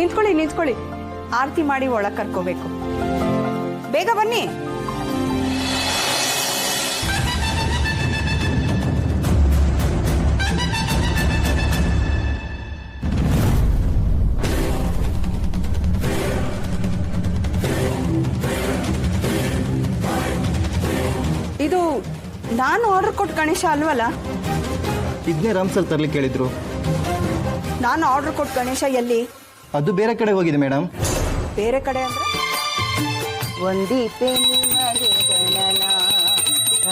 ನಿಂತ್ಕೊಳ್ಳಿ ಆರತಿ ಮಾಡಿ ಒಳಗೆ ಕರ್ಕೋಬೇಕು. ಬೇಗ ಬನ್ನಿ. ಇದು ನಾನು ಆರ್ಡರ್ ಕೊಟ್ಟ ಗಣೇಶ ಅಲ್ವಲ್ಲ? ಇದನ್ನೇ ರಾಮ್ಸಲ್ ತರ್ಲಿಕ್ಕೆ ಹೇಳಿದ್ರು. ನಾನು ಆರ್ಡರ್ ಕೊಟ್ಟ ಗಣೇಶ ಎಲ್ಲಿ? ಅದು ಬೇರೆ ಕಡೆ ಹೋಗಿದೆ ಮೇಡಮ್. ಬೇರೆ ಕಡೆ ಅಂದ್ರೆ ಒಂದೀಪೆ ನಿಮಗೆ ಗಣನಾಥ,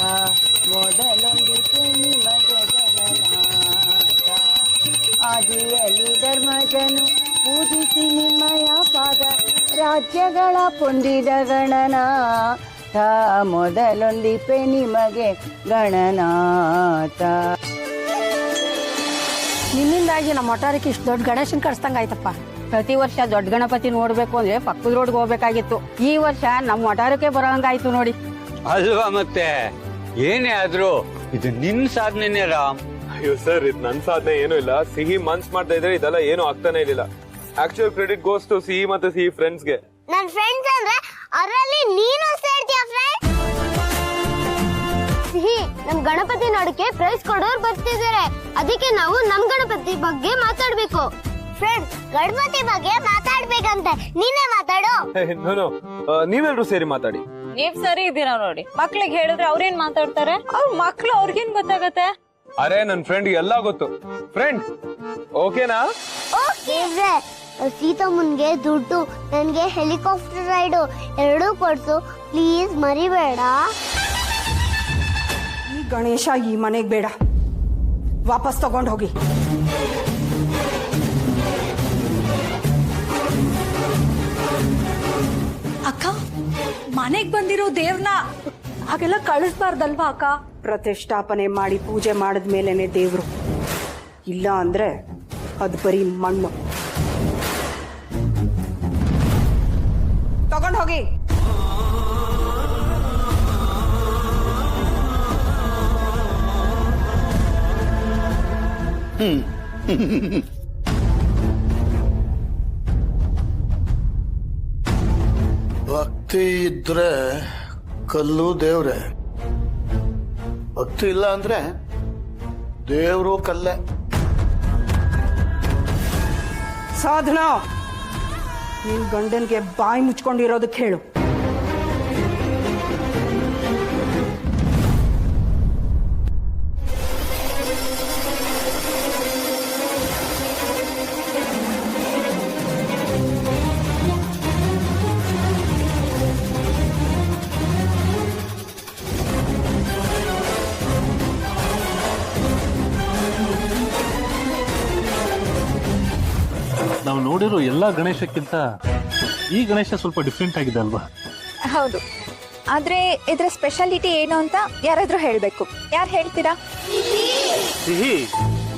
ಮೊದಲೊಂದೀಪೆ ನಿಮಗೆ ಗಣನಾಥ, ಆದಿಯಲ್ಲಿ ಧರ್ಮಜನು ಪೂಜಿಸಿ ನಿಮ್ಮಯ ಪಾದ, ರಾಜ್ಯಗಳ ಪೊಂದಿದ ಗಣನಾಥ, ಮೊದಲೊಂದೀಪೆ ನಿಮಗೆ ಗಣನಾಥ. ನಿನ್ನಿಂದಾಗಿ ನಮ್ಮ ಒಟ್ಟಾರಕ್ಕೆ ಇಷ್ಟು ದೊಡ್ಡ ಗಣೇಶನ್ ಕರ್ಸ್ದಂಗ ಆಯ್ತಪ್ಪ. ಪ್ರತಿ ವರ್ಷ ದೊಡ್ಡ ಗಣಪತಿ ನೋಡ್ಬೇಕು ಅಂದ್ರೆ ಪಕ್ಕದ ರೋಡ್ಗೆ ಹೋಗ್ಬೇಕಾಗಿತ್ತು. ಈ ವರ್ಷ ನಮ್ಮ ಒಟ್ಟಾರಕ್ಕೆ ಬರೋಂಗಾಯ್ತು ನೋಡಿ. ಅಲ್ವಾ ಮತ್ತೆ ಏನೇ ಆದ್ರೂ ಇದು ನಿನ್ ಸಾಧನೆನೇ ರಾಮ್. ಅಯ್ಯೋ ಸರ್, ಇದು ನನ್ ಸಾಧನೆ ಏನೂ ಇಲ್ಲ. ಸಿಹಿ ಮನ್ಸ್ ಮಾಡ್ತಾ ಇದ್ರೆ ಇದೆಲ್ಲ ಏನು ಆಗ್ತಾನೆ ಇರ್ಲಿಲ್ಲ. ಆಕ್ಚುಯಲ್ ಕ್ರೆಡಿಟ್ ಗೋಸ್ ಟು ಸಿಹಿ ಮತ್ತೆ ಸಿಹಿ ಫ್ರೆಂಡ್ಸ್ಗೆ. ನನ್ ಫ್ರೆಂಡ್ಸ್ ಅಂದ್ರೆ ಅದರಲ್ಲಿ ನೀನು ಸೇರ್ತೀಯ ಫ್ರೆಂಡ್. ಸಿಹಿ, ನಮ್ ಗಣಪತಿ ನೋಡಕ್ಕೆ ಪ್ರೈಸ್ ಕೊಡೋರು ಬರ್ತಿದ್ದಾರೆ. ಅದಕ್ಕೆ ನಾವು ನಮ್ ಗಣಪತಿ ಬಗ್ಗೆ ಮಾತಾಡ್ಬೇಕು. ಫ್ರೆಂಡ್ಸ್, ಗಣಪತಿ ಬಗ್ಗೆ ಮಾತಾಡ್ಬೇಕಂತೆ. ನೀನೇ ಮಾತಾಡು. ನೀವೆಲ್ರೂ ಸೇರಿ ಮಾತಾಡಿ. ನೀವ್ ಸರಿ ಇದ್ದೀರಾ ನೋಡಿ. ಮಕ್ಳಿಗೆ ಹೇಳಿದ್ರೆ ಅವ್ರೇನ್ ಮಾತಾಡ್ತಾರೆ? ಅವ್ರ ಮಕ್ಳು ಅವ್ರಿಗೇನ್ ಗೊತ್ತಾಗತ್ತೆ? ಅರೆ, ನನ್ ಫ್ರೆಂಡ್ ಎಲ್ಲ ಗೊತ್ತು. ಫ್ರೆಂಡ್ ಓಕೆನಾ? ಸೀತಮ್ಮನ್ಗೆ ದುಡ್ಡು, ನನ್ಗೆ ಹೆಲಿಕಾಪ್ಟರ್ ರೈಡು ಎರಡೂ ಕೊಡ್ಸು ಪ್ಲೀಸ್, ಮರಿಬೇಡ. ಈ ಗಣೇಶ ಈ ಮನೆಗೆ ಬೇಡ, ವಾಪಸ್ ತಗೊಂಡು ಹೋಗಿ. ಅಕ್ಕ, ಮನೆಗ್ ಬಂದಿರೋ ದೇವ್ರನ್ನ ಹಾಗೆಲ್ಲ ಕಳಿಸ್ಬಾರ್ದಲ್ವಾ ಅಕ್ಕ? ಪ್ರತಿಷ್ಠಾಪನೆ ಮಾಡಿ ಪೂಜೆ ಮಾಡಿದ್ಮೇಲೆನೆ ದೇವ್ರು, ಇಲ್ಲ ಅಂದ್ರೆ ಅದು ಬರೀ ಮಣ್ಣು. ತಗೊಂಡು ಹೋಗಿ. ಭಕ್ತಿ ಇದ್ರೆ ಕಲ್ಲು ದೇವ್ರೆ, ಭಕ್ತಿ ಇಲ್ಲ ಅಂದ್ರೆ ದೇವ್ರು ಕಲ್ಲೆ. ಸಾಧನಾ, ನಿನ್ ಗಂಡನ್ಗೆ ಬಾಯಿ ಮುಚ್ಕೊಂಡಿರೋದಕ್ಕೆ ಹೇಳು. ನಾವು ನೋಡಿರೋ ಎಲ್ಲಾ ಗಣೇಶಕ್ಕಿಂತ ಈ ಗಣೇಶ ಸ್ವಲ್ಪ ಡಿಫ್ರೆಂಟ್ ಆಗಿದೆ ಅಲ್ವಾ? ಹೌದು, ಆದ್ರೆ ಇದ್ರ ಸ್ಪೆಷಾಲಿಟಿ ಏನು ಅಂತ ಯಾರಾದ್ರೂ ಹೇಳ್ಬೇಕು. ಯಾರು ಹೇಳ್ತೀರಾ? ಸಿಹಿ,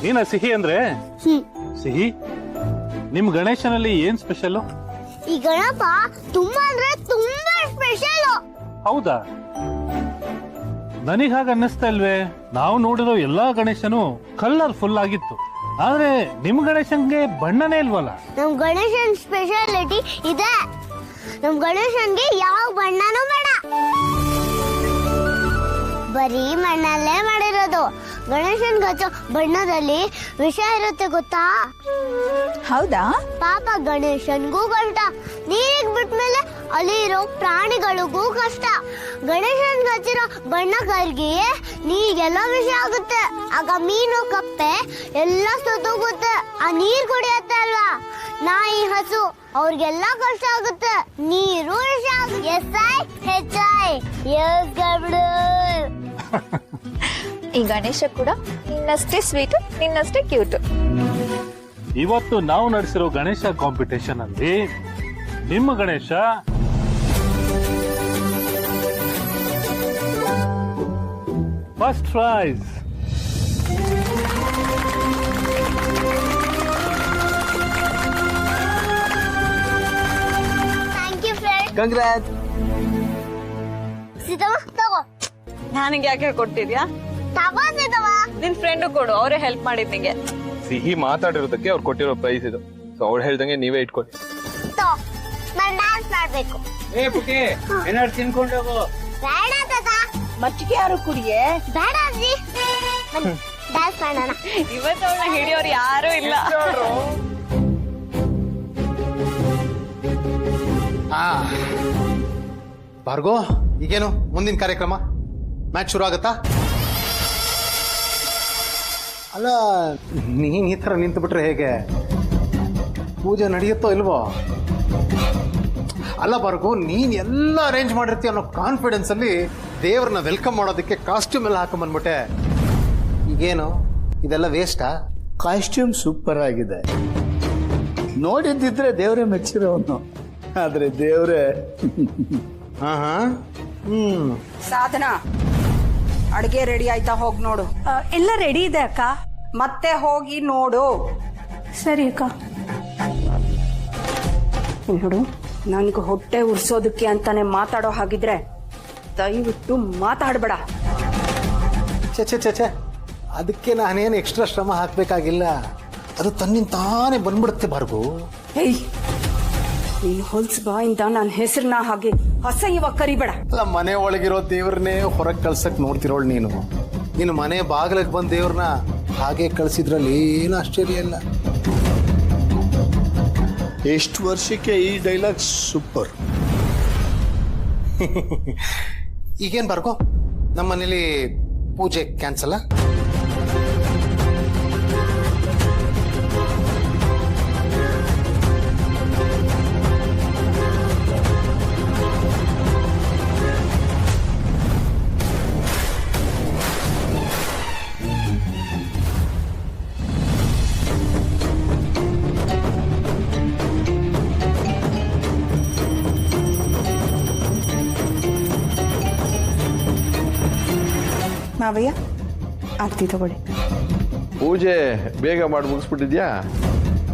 ನೀನ ಸಿಹಿ ಅಂದ್ರೆ? ಸಿಹಿ, ನಿಮ್ ಗಣೇಶನಲ್ಲಿ ಏನ್ ಸ್ಪೆಷಲ್? ಈ ಗಣಪ ತುಂಬಾ ಅಂದ್ರೆ ತುಂಬಾ ಸ್ಪೆಷಲ್. ಹೌದಾ? ನನಗ್ ಹಾಗ ಅನ್ನಿಸ್ತಾ ಇಲ್ವೇ? ನಾವು ನೋಡಿರೋ ಎಲ್ಲಾ ಗಣೇಶನು ಕಲರ್ಫುಲ್ ಆಗಿತ್ತು, ಆದ್ರೆ ನಿಮ್ ಗಣೇಶನ್ಗೆ ಬಣ್ಣನೇ ಇಲ್ವಲ್ಲ? ನಮ್ ಗಣೇಶನ್ ಸ್ಪೆಷಾಲಿಟಿ ಇದೆ. ನಮ್ ಗಣೇಶನ್ಗೆ ಯಾವ ಬಣ್ಣನೂ ಬೇಡ, ಬರೀ ಮಣ್ಣಲ್ಲೇ ಮಾಡಿರೋದು. ಗಣೇಶನ್ ಹಚ್ಚೋ ಬಣ್ಣದಲ್ಲಿ ವಿಷ ಇರುತ್ತೆ ಗೊತ್ತಾ? ಹೌದಾ? ಪಾಪ ಗಣೇಶನ್ಗೂ ಕಷ್ಟ, ನೀರಿಗೆ ಬಿಟ್ಮೇಲೆ ಅಲ್ಲಿ ಇರೋ ಪ್ರಾಣಿಗಳಿಗೂ ಕಷ್ಟ. ಗಣೇಶನ್ ಹಚ್ಚಿರೋ ಬಣ್ಣ ಕರ್ಗಿ ನೀರಿಗೆಲ್ಲ ವಿಷ ಆಗುತ್ತೆ. ಆಗ ಮೀನು ಕಪ್ಪೆ ಎಲ್ಲ ಸತ್ತೋಗುತ್ತೆ. ಆ ನೀರ್ ಕುಡಿಯತ್ತೆ ಅಲ್ವಾ, ನಾಯಿ ಹಸು ಅವ್ರಿಗೆಲ್ಲ ಕಷ್ಟ ಆಗುತ್ತೆ. ನೀರು ವಿಷ ಆಗುತ್ತೆ. ಈ ಗಣೇಶ ಕೂಡ ನಿನ್ನಷ್ಟೇ ಸ್ವೀಟ್, ನಿನ್ನಷ್ಟೇ ಕ್ಯೂಟ್. ಇವತ್ತು ನಾವು ನಡೆಸಿರೋ ಗಣೇಶ ಕಾಂಪಿಟೇಷನ್ ಅಲ್ಲಿ ನಿಮ್ಮ Ganesha first prize. Thank you friend. Congrat. Seethamma ತಗೋ. ನನಗೆ ಯಾಕೆ ಕೊಟ್ಟಿದ್ಯಾ? ತಗೋ ಸೀತಮ್ಮ. ನಿನ್ ಫ್ರೆಂಡ್ ಕೊಡು, ಅವರೇ ಹೆಲ್ಪ್ ಮಾಡಿದ್ ನಿಂಗೆ. ಸಿಹಿ ಮಾತಾಡಿರೋದಕ್ಕೆ ಅವ್ರು ಕೊಟ್ಟಿರೋ ಪ್ರೈಸ್ ಇದು. ಸೊ ಅವ್ಳು ಹೇಳ್ದಂಗೆ ನೀವೇ ಇಟ್ಕೊಳ್ಳಿ. ನಾನು ಡ್ಯಾನ್ಸ್ ಮಾಡ್ಬೇಕು. ಏ ಪುಟಿ ಏನಾದ್ರು ತಿನ್ಕೊಂಡು ಹೋಗು. ಬೇಡ ತಾತ. ಮಚ್ಚಿಗೆ ಯಾರು ಕುಡಿಯೇ? ಬೇಡ ಅಜ್ಜಿ. ಡ್ಯಾನ್ಸ್ ಮಾಡೋಣ. ಇವತ್ತು ಅವಳ ಹಿಡಿಯೋರು ಯಾರು ಇಲ್ಲ. ಭಾರ್ಗೋ, ಈಗೇನು ಮುಂದಿನ ಕಾರ್ಯಕ್ರಮ? ಮ್ಯಾಚ್ ಶುರು ಆಗತ್ತಾ? ಅಲ್ಲ, ನೀನ್ ಈ ಥರ ನಿಂತು ಬಿಟ್ರೆ ಹೇಗೆ? ಪೂಜೆ ನಡೆಯುತ್ತೋ ಇಲ್ವೋ? ಅಲ್ಲ ಭಾರ್ಗೋ, ನೀನ್ ಎಲ್ಲ ಅರೇಂಜ್ ಮಾಡಿರ್ತೀಯ ಅನ್ನೋ ಕಾನ್ಫಿಡೆನ್ಸ್ ಅಲ್ಲಿ ದೇವ್ರನ್ನ ವೆಲ್ಕಮ್ ಮಾಡೋದಕ್ಕೆ ಕಾಸ್ಟ್ಯೂಮ್ ಎಲ್ಲ ಹಾಕೊಂಡ್ಬಂದ್ಬಿಟ್ಟೆ. ಈಗೇನು ಇದೆಲ್ಲ ವೇಸ್ಟಾ? ಕಾಸ್ಟ್ಯೂಮ್ ಸೂಪರ್ ಆಗಿದೆ. ನೋಡಿದ್ದಿದ್ರೆ ದೇವರೇ ಮೆಚ್ಚಿರೋನು, ಆದ್ರೆ ದೇವರೇ ಸಾಧನ, ಅಡ್ಗೆ ರೆಡಿ ಆಯ್ತಾ? ಹೋಗ್ ನೋಡು. ಎಲ್ಲ ರೆಡಿ ಇದೆ ಅಕ್ಕ. ಮತ್ತೆ ಹೋಗಿ ನೋಡು. ಸರಿ ಅಕ್ಕ. ನೋಡು, ನನ್ಗೆ ಹೊಟ್ಟೆ ಉರ್ಸೋದಕ್ಕೆ ಅಂತಾನೆ ಮಾತಾಡೋ ಹಾಗಿದ್ರೆ ದಯವಿಟ್ಟು ಮಾತಾಡ್ಬೇಡ. ಛೆ, ಅದಕ್ಕೆ ನಾನೇನು ಎಕ್ಸ್ಟ್ರಾ ಶ್ರಮ ಹಾಕ್ಬೇಕಾಗಿಲ್ಲ. ಅದು ತನ್ನಿಂದ ತಾನೇ ಬಂದ್ಬಿಡುತ್ತೆ ಭಾರ್ಗೋ. ಏಯ್, ನೀನು ಹೊಲ್ಸ್ ಬಾಯಿಂದ ನನ್ನ ಹೆಸರನ್ನ ಹಾಗೆ ಅಸಹ್ಯವಾಗಿ ಕರಿಬೇಡ. ಅಲ್ಲ, ಮನೆ ಒಳಗಿರೋ ದೇವ್ರನ್ನೇ ಹೊರಗೆ ಕಳ್ಸಕ್ ನೋಡ್ತಿರೋಳು ನೀನು ಮನೆ ಬಾಗಿಲಿಗೆ ಬಂದ ದೇವ್ರನ್ನ ಹಾಗೆ ಕಳ್ಸಿದ್ರಲ್ಲಿ ಏನು ಆಶ್ಚರ್ಯ ಇಲ್ಲ. ಎಷ್ಟು ವರ್ಷಕ್ಕೆ ಈ ಡೈಲಾಗ್ ಸೂಪರ್. ಈಗೇನು ಭಾರ್ಗೋ, ನಮ್ಮ ಮನೇಲಿ ಪೂಜೆ ಕ್ಯಾನ್ಸಲ್? ಮಾವಯ್ಯ, ಆರ್ತಿ ತಗೊಳ್ಳಿ. ಪೂಜೆ ಬೇಗ ಮಾಡಿ ಮುಗಿಸ್ಬಿಟ್ಟಿದ್ಯಾ?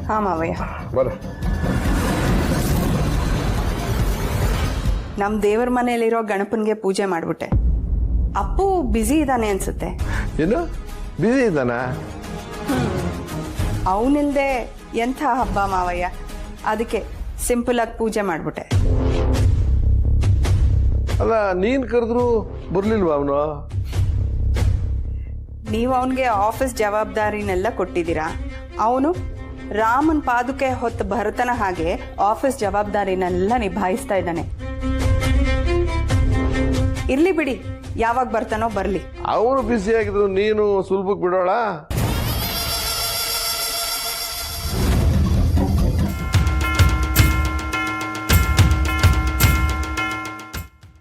ಹಾ ಮಾವಯ್ಯ. ಬರ. ನಮ್ ದೇವರ ಮನೆಯಲ್ಲಿರೋ ಗಣಪನ್ಗೆ ಪೂಜೆ ಮಾಡ್ಬಿಟ್ಟೆ. ಅಪ್ಪು ಬ್ಯುಸಿ ಇದ್ದಾನೆ ಅನ್ಸುತ್ತೆ. ಏನು ಬಿಸಿ ಇದ್ದಾನ? ಅವನಿಲ್ದೆ ಎಂಥ ಹಬ್ಬ ಮಾವಯ್ಯ, ಅದಕ್ಕೆ ಸಿಂಪಲ್ ಆಗಿ ಪೂಜೆ ಮಾಡ್ಬಿಟ್ಟೆ. ಅಲ್ಲ, ನೀನ್ ಕರೆದ್ರು ಬರ್ಲಿಲ್ವಾ ಅವನು? ನೀವು ಅವನಿಗೆ ಆಫೀಸ್ ಜವಾಬ್ದಾರಿನೆಲ್ಲ ಕೊಟ್ಟಿದ್ದೀರಾ. ಅವನು ರಾಮನ್ ಪಾದುಕೆ ಹೊತ್ತು ಭರತನ ಹಾಗೆ ಆಫೀಸ್ ಜವಾಬ್ದಾರಿನೆಲ್ಲ ನಿಭಾಯಿಸ್ತಾ ಇದ್ದಾನೆ. ಇರ್ಲಿ ಬಿಡಿ, ಯಾವಾಗ ಬರ್ತಾನೋ ಬರ್ಲಿ. ಅವನು ಬ್ಯುಸಿ ಆಗಿದ್ರು ನೀನು ಸುಲಭಕ್ಕೆ ಬಿಡೋಳ?